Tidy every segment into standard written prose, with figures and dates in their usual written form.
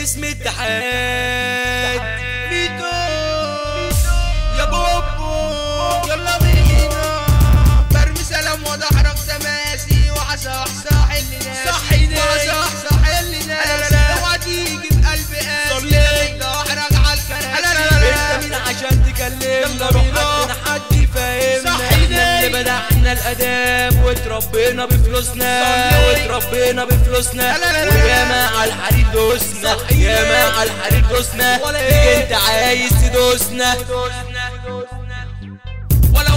باسم اتحاد ميتو يا بوبو يلا بينا برمي سلام وضحرك تماسي وحصحصح اللي ناسي وحصحصح اللي ناسي لو هتيجي بقلب قاسي ضحرك عالكراسي انت مين عشان تكلمنا روح حد يفهمنا احنا اللي بدعنا الاداب واتربينا بفلوسنا وياما على الحرير دوسنا ياما على الحرير دوسنا تيجي انت عايز تدوسنا ولا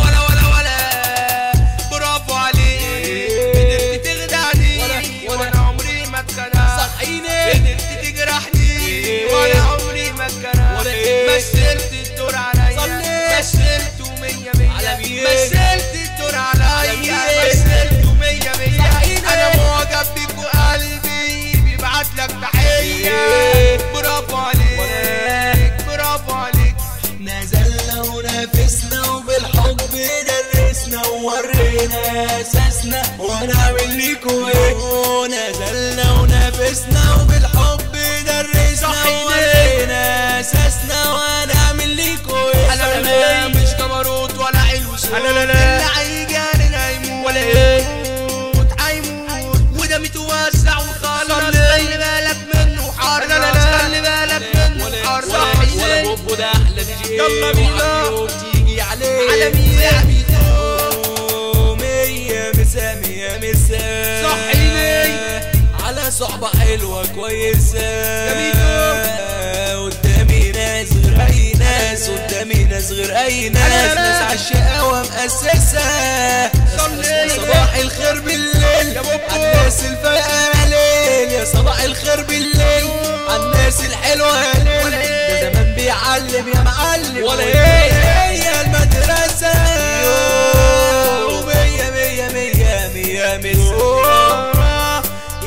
برافو عليك قدرت تخدعني وانا عمري ما اتكرهت صحيني قدرت تجرحني وانا عمري ما اتكرهت مثلت الدور عليا مثلته 100 مثلت الدور عليا مثلته 100 انا معجب بيك وقلبي بيبعت لك تحيه برافو عليك برافو عليك نزلنا ونافسنا وبالحب درسنا وورينا اساسنا ونعمل ليكوا ايه نزلنا ونافسنا وبالحب درسنا وورينا اساسنا ونعمل ليكوا ايه انا مش جبروت ولا علو صوت اللي هيجي علينا هيموت هيموت وده متوسع وخلاص خلي بالك منه حر خلي بالك منه حر ولا بوبو ده احلى دي جي يلا بينا تيجي عليه على مين مية مسا صحيني على صحبة حلوة كويسة جميل قدامي ناس غير أي ناس قدامي ناس غير أي ناس عالشقاوة مؤسسة صباح الخير بالليل عالناس الفايقة ليل يا صباح الخير بالليل عالناس الحلوة يا ليل ده زمان بيعلم يا معلم ولا هي المدرسة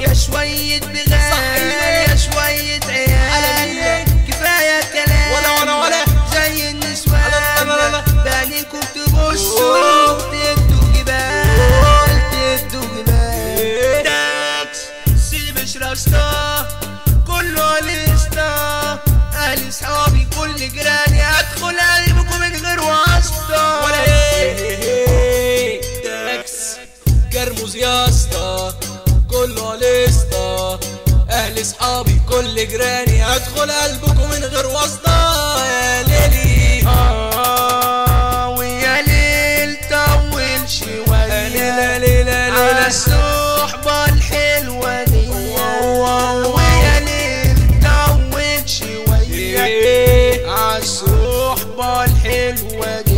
يا شوية بغال يا شوية عيال كفاية كلام ولا زي النسوان باليكم تبصوا تدوا جبال داكس سيب راسنا كله لسنا اهل صحابي كل جيراني ادخل قلبكم من غير واسطة ولا داكس كرموز يا اسطى كله لسطة اهل صحابي كل جيراني ادخل قلبكم من غير واسطة يا ليلي ويا ليل طول شوية على الصحبة الحلوة دي ويا ليل طول شوية على الصحبة الحلوة دي